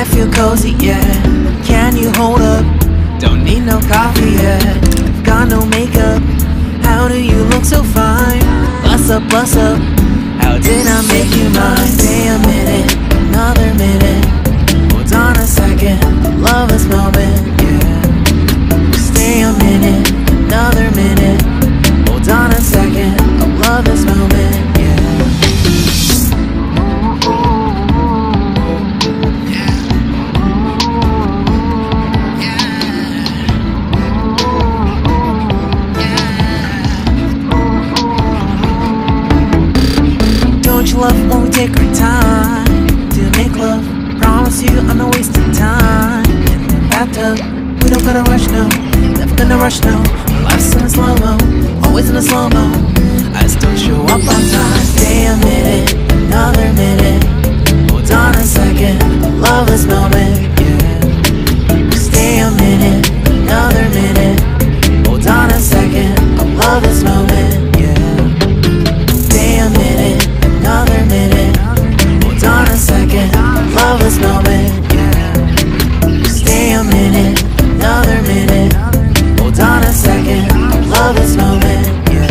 I feel cozy, yeah. Can you hold up? Don't need no coffee yet. I've got no makeup. How do you look so fine? Bust up, bust up. How did I make you mine? Stay a minute, another minute. Hold on a second, love this moment, yeah. Stay a minute, another minute. Hold on a second, I love this moment, yeah. Don't you love when we take our time to make love? Promise you I'm not wasting time in the bathtub. We don't gotta rush, no. Never gonna rush, no. Life's in a slow-mo, always in a slow-mo. I still show up on time. Stay a minute, another minute. Hold on a second, love this moment, yeah. Stay a minute, another minute. Hold on a second, I love this moment, yeah. Stay a minute, another minute. Hold on a second, love this moment, yeah. Stay a minute, another minute. Hold on a second, love this moment, yeah.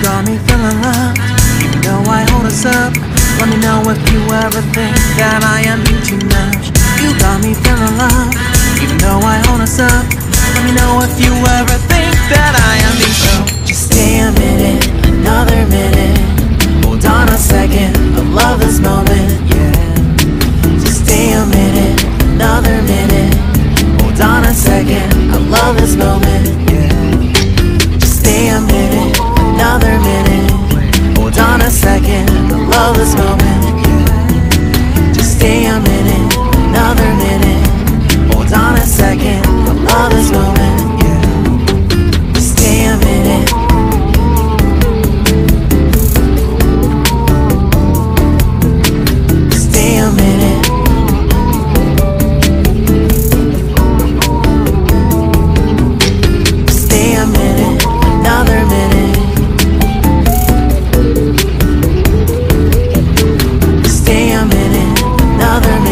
Got me feeling loved, even though I hold us up. Let me know if you ever think that I am being too much. You got me feeling loved, even though I hold us up. Let me know if you ever think that I am being so. Just stay a minute, another minute. Hold on a second, I love this moment, yeah. Just stay a minute, another minute. Hold on a second, I love this moment, yeah. Just stay a minute, another minute. Hold on a second, I love this moment, yeah. Just stay a minute, another minute. Hold on a second, I love this moment, yeah. Just stay a minute. Stay a minute. Stay a minute, another minute. Stay a minute, another minute.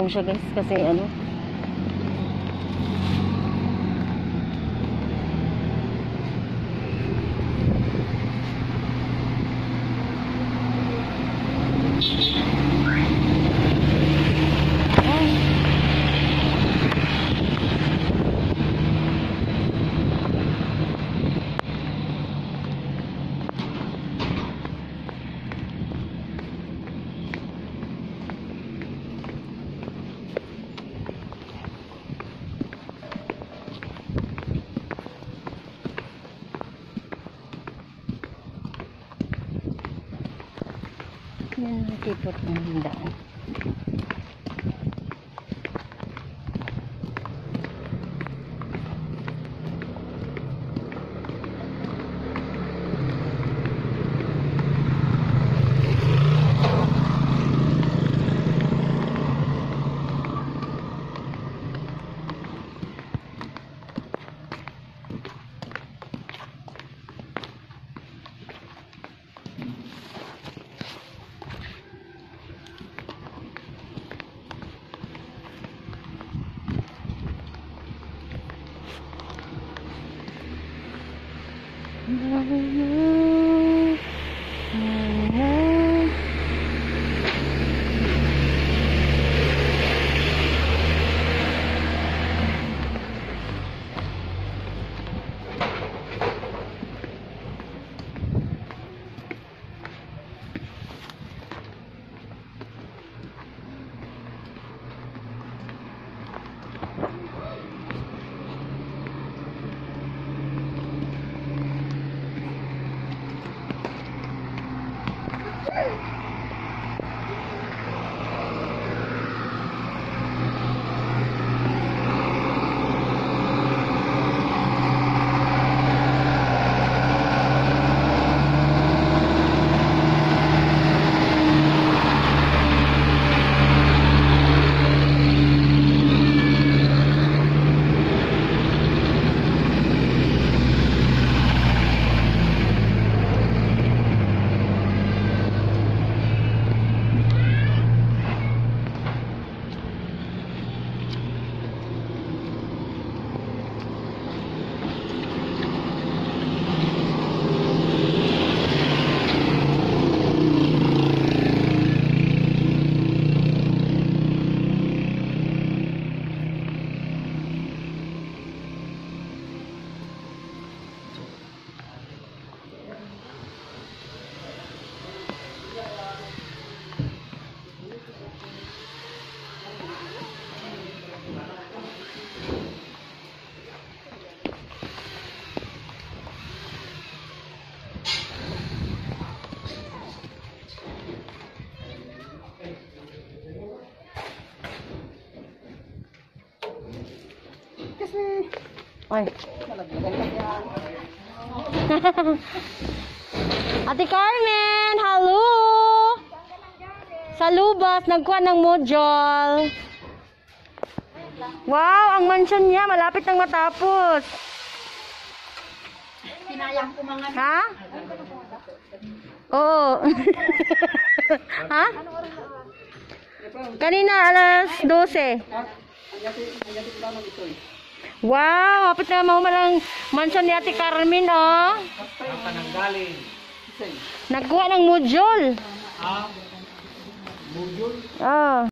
Strong siya guys kasi ano. Yan, Makipot Na daan. Ay. Ate Carmen, hello. Sa Lubas, nagkuha ng module. Wow, ang mansion niya malapit nang matapos. Pinayang ko mga... Ha? Oo. Ha? Kanina alas 12. Wow, hapit na mahumalang mansion ni Ate Carmen, oh. Nagkuha ng module. Module? Oh.